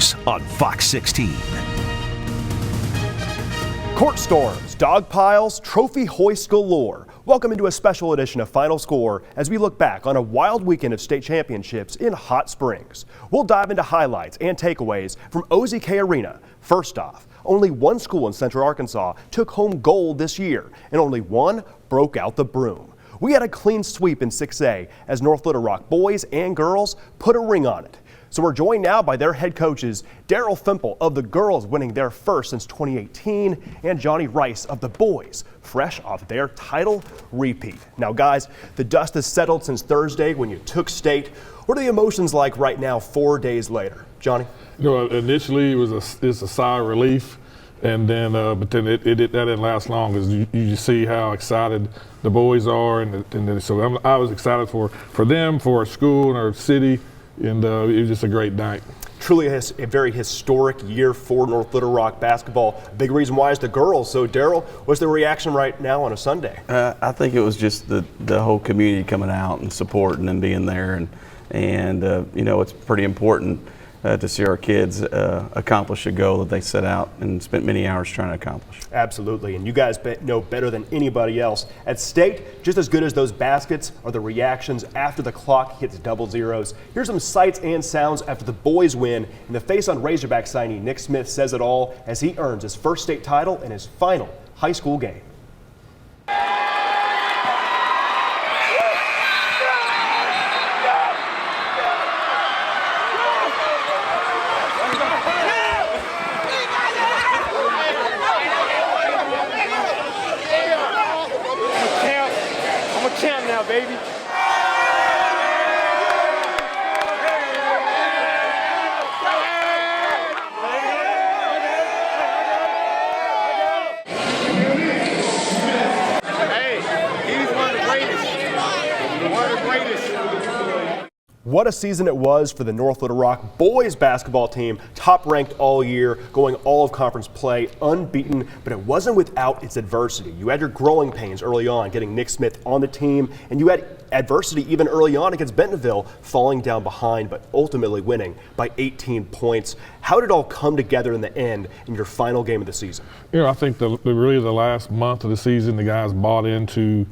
Razorbacks on Fox 16. Court storms, dog piles, trophy hoist galore. Welcome into a special edition of Final Score as we look back on a wild weekend of state championships in Hot Springs. We'll dive into highlights and takeaways from OZK Arena. First off, only one school in Central Arkansas took home gold this year, and only one broke out the broom. We had a clean sweep in 6A as North Little Rock boys and girls put a ring on it. So we're joined now by their head coaches, Daryl Fimple of the girls winning their first since 2018, and Johnny Rice of the boys, fresh off their title repeat. Now guys, the dust has settled since Thursday when you took state. What are the emotions like right now 4 days later? Johnny? You know, initially it's a sigh of relief, and then but then that didn't last long because you just see how excited the boys are, and so I was excited for them, for our school and our city. And it was just a great night. Truly a very historic year for North Little Rock basketball. Big reason why is the girls. So Daryl, what's the reaction right now on a Sunday? I think it was just the whole community coming out and supporting and being there, and you know, it's pretty important to see our kids accomplish a goal that they set out and spent many hours trying to accomplish. Absolutely, and you guys know better than anybody else. At state, just as good as those baskets are the reactions after the clock hits double zeros. Here's some sights and sounds after the boys win, and the face on Razorback signee Nick Smith says it all as he earns his first state title in his final high school game. Baby. What a season it was for the North Little Rock boys basketball team, top ranked all year, going all of conference play, unbeaten, but it wasn't without its adversity. You had your growing pains early on, getting Nick Smith on the team, and you had adversity even early on against Bentonville, falling down behind, but ultimately winning by 18 points. How did it all come together in the end in your final game of the season? You know, I think really the last month of the season, the guys bought into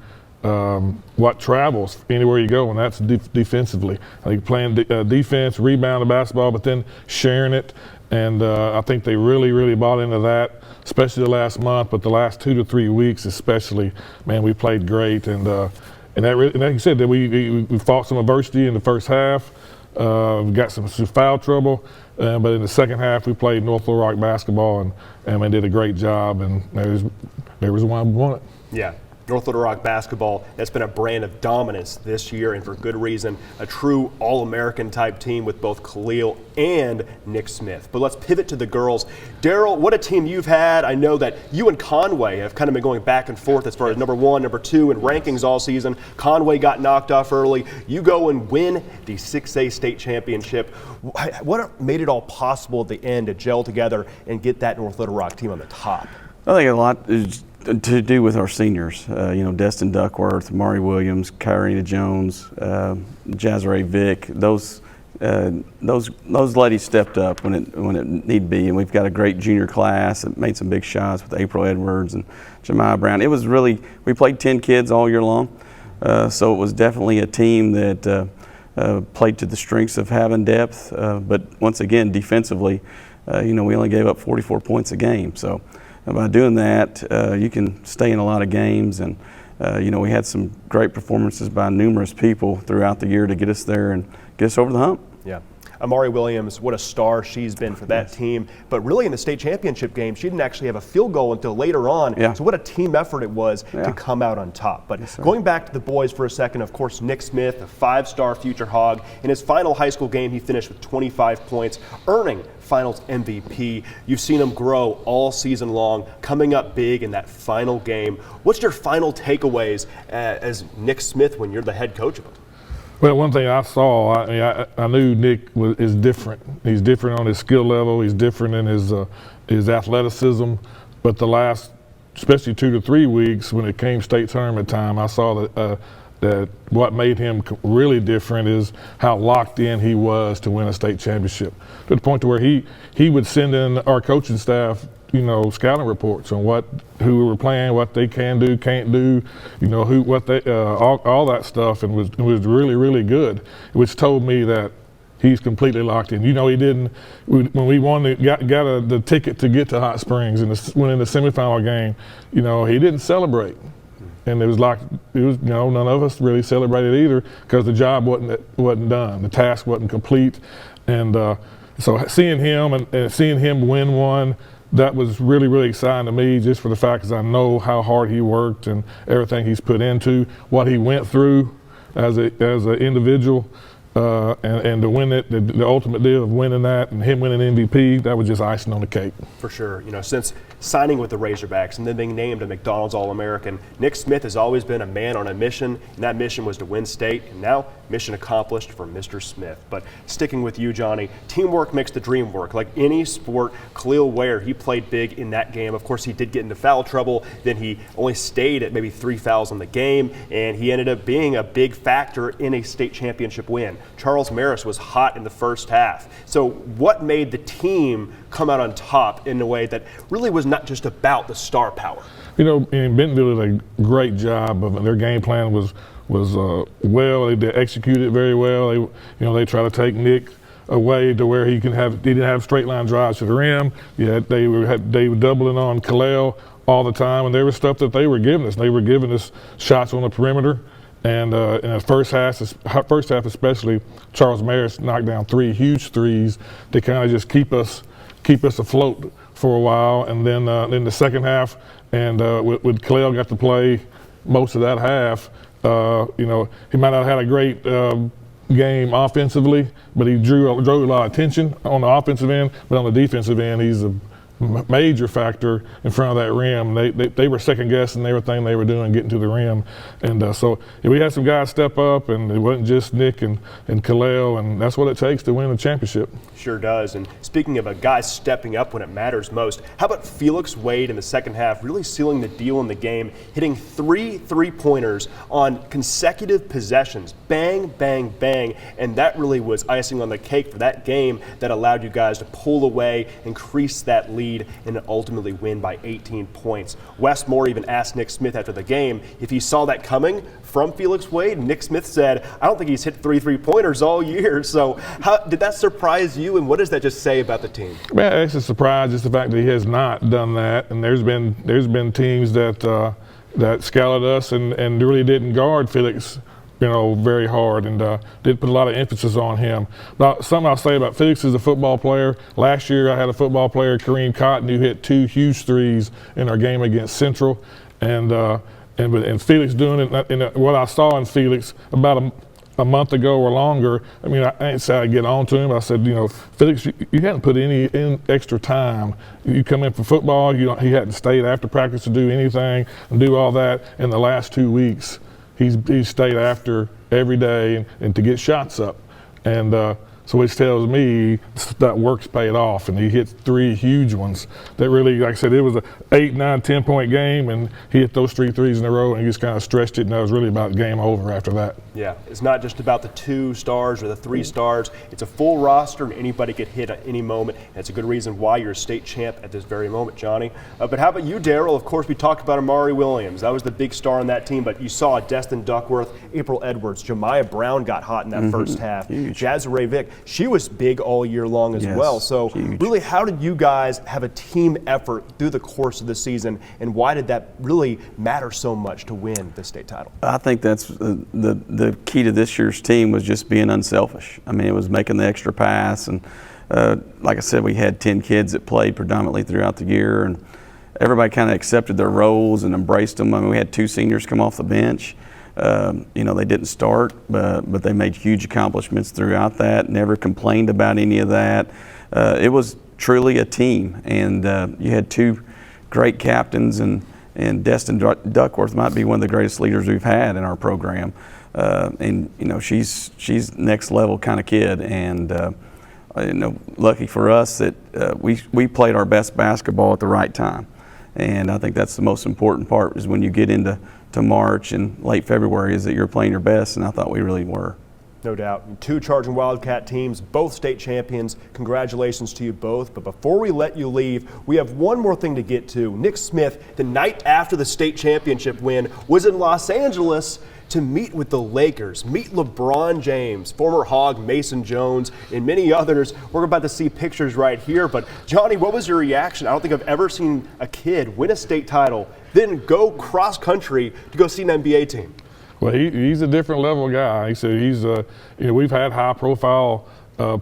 what travels anywhere you go, and that's defensively. I think playing defense, rebound the basketball, but then sharing it. And I think they really bought into that, especially the last month, but the last 2 to 3 weeks especially, man, we played great. And that really, and like you said, that we fought some adversity in the first half. We got some foul trouble, but in the second half we played North Little Rock basketball and we did a great job, and there was one we won it. Yeah. North Little Rock basketball, that's been a brand of dominance this year, and for good reason. A true All-American type team with both Kel'el and Nick Smith. But let's pivot to the girls. Daryl, what a team you've had. I know that you and Conway have kind of been going back and forth as far as number 1, number 2 in rankings all season. Conway got knocked off early. You go and win the 6A state championship. What made it all possible at the end to gel together and get that North Little Rock team on the top? I think a lot is to do with our seniors, you know, Destin Duckworth, Amari Williams, Kyrena Jones, Jazrae Vick. Those ladies stepped up when it need be, and we've got a great junior class that made some big shots with April Edwards and Jemiah Brown. It was really, we played 10 kids all year long, so it was definitely a team that played to the strengths of having depth, but once again defensively, you know, we only gave up 44 points a game. So by doing that, you can stay in a lot of games, and you know, we had some great performances by numerous people throughout the year to get us there and get us over the hump. Yeah. Amari Williams, what a star she's been for that team. But really in the state championship game, she didn't actually have a field goal until later on. Yeah. So what a team effort it was to come out on top. But going back to the boys for a second, of course, Nick Smith, a 5-star future Hog. In his final high school game, he finished with 25 points, earning Finals MVP. You've seen him grow all season long, coming up big in that final game. What's your final takeaways as Nick Smith when you're the head coach of him? Well, one thing I saw, I knew Nick is different. He's different on his skill level. He's different in his athleticism. But the last, especially 2 to 3 weeks, when it came state tournament time, I saw that that what made him really different is how locked in he was to win a state championship, to the point to where he would send in our coaching staff, scouting reports on who we were playing, what they can do, can't do, all that stuff, and was really, really good, which told me that he's completely locked in. He didn't. When we got the ticket to get to Hot Springs and went in the semifinal game, he didn't celebrate. And it was none of us really celebrated either, because the job wasn't done, the task wasn't complete, and so seeing him and seeing him win one, that was really, really exciting to me, just for the fact that I know how hard he worked and everything he's put into, what he went through as an individual, and to win it, the ultimate deal of winning that and him winning MVP, that was just icing on the cake. For sure. Since signing with the Razorbacks and then being named a McDonald's All-American, Nick Smith has always been a man on a mission, and that mission was to win state, and now mission accomplished for Mr. Smith. But sticking with you, Johnny, teamwork makes the dream work. Like any sport, Kel'el Ware, he played big in that game. Of course, he did get into foul trouble. Then he only stayed at maybe 3 fouls in the game, and he ended up being a big factor in a state championship win. Charles Maris was hot in the first half. So what made the team come out on top in a way that really was not just about the star power? In Bentonville did a great job of their game plan was well. They executed very well. They try to take Nick away to where he didn't have straight line drives to the rim. They were doubling on Kel'el all the time, and there was stuff that they were giving us. They were giving us shots on the perimeter. And in the first half especially, Charles Maris knocked down 3 huge threes to kind of just keep us afloat for a while. And then in the second half, and with Kel'el got to play most of that half, he might not have had a great game offensively, but he drew a lot of attention on the offensive end. But on the defensive end, he's a major factor in front of that rim. They were second guessing everything they were doing getting to the rim, and so we had some guys step up, and it wasn't just Nick and Kel'el, and that's what it takes to win a championship. Sure does. And speaking of a guy stepping up when it matters most, how about Felix Wade in the second half, really sealing the deal in the game, hitting 3 3-pointers on consecutive possessions, bang, bang, bang, and that really was icing on the cake for that game that allowed you guys to pull away, increase that lead, and ultimately win by 18 points. Wes Moore even asked Nick Smith after the game if he saw that coming from Felix Wade. Nick Smith said, I don't think he's hit 3 3-pointers all year. So how did that surprise you, and what does that just say about the team? Man, it's a surprise, just the fact that he has not done that. And there's been teams that scouted us and really didn't guard Felix very hard, and did put a lot of emphasis on him. But something I'll say about Felix is a football player. Last year I had a football player, Kareem Cotton, who hit 2 huge threes in our game against Central, and Felix doing it. And what I saw in Felix about a month ago or longer, I ain't say I'd get on to him. I said, Felix, you hadn't put any in extra time. You come in for football, he hadn't stayed after practice to do anything and do all that. In the last 2 weeks, he's stayed after every day and to get shots up. And so which tells me that work's paid off, and he hit 3 huge ones that really, like I said, it was a 8, 9, 10-point game, and he hit those 3 threes in a row, and he just kind of stretched it, and that was really about game over after that. Yeah, it's not just about the 2 stars or the 3 stars. It's a full roster, and anybody could hit at any moment. And it's a good reason why you're a state champ at this very moment, Johnny. But how about you, Daryl? Of course, we talked about Amari Williams. That was the big star on that team, but you saw Destin Duckworth, April Edwards, Jemiah Brown got hot in that first half. Jazare Vick, she was big all year long as well. So really, how did you guys have a team effort through the course of the season, and why did that really matter so much to win the state title? I think that's the key to this year's team was just being unselfish. It was making the extra pass, and like I said, we had 10 kids that played predominantly throughout the year, and everybody kind of accepted their roles and embraced them. We had 2 seniors come off the bench. They didn't start, but they made huge accomplishments throughout that, never complained about any of that. It was truly a team, and you had 2 great captains, and Destin Duckworth might be one of the greatest leaders we've had in our program. She's next level kind of kid, and lucky for us that we played our best basketball at the right time. And I think that's the most important part, is when you get into to March and late February is that you're playing your best, and I thought we really were. No doubt. 2 Charging Wildcat teams, both state champions. Congratulations to you both. But before we let you leave, we have one more thing to get to. Nick Smith, the night after the state championship win, was in Los Angeles to meet with the Lakers, meet LeBron James, former Hog Mason Jones, and many others. We're about to see pictures right here. But Johnny, what was your reaction? I don't think I've ever seen a kid win a state title, then go cross country to go see an NBA team. Well, he's a different level guy. He said we've had high-profile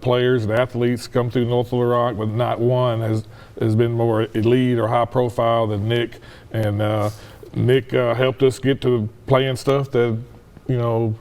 players and athletes come through North Little Rock, but not one has been more elite or high-profile than Nick. And Nick helped us get to playing stuff that no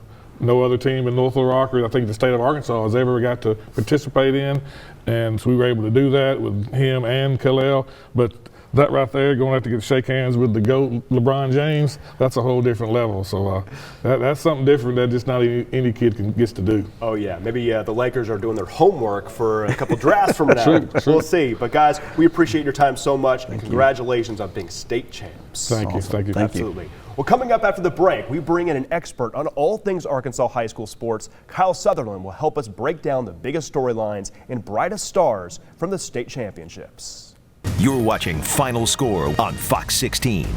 other team in North Little Rock, or I think the state of Arkansas, has ever got to participate in. And so we were able to do that with him and Kel'el. But that right there, going to have to get shake hands with the GOAT, LeBron James, that's a whole different level. So that's something different that just not any kid gets to do. Oh, yeah. Maybe the Lakers are doing their homework for a couple drafts from now. True. We'll see. But, guys, we appreciate your time so much, and congratulations on being state champs. Thank you. Thank you. Absolutely. Well, coming up after the break, we bring in an expert on all things Arkansas high school sports. Kyle Sutherland will help us break down the biggest storylines and brightest stars from the state championships. You're watching Final Score on Fox 16.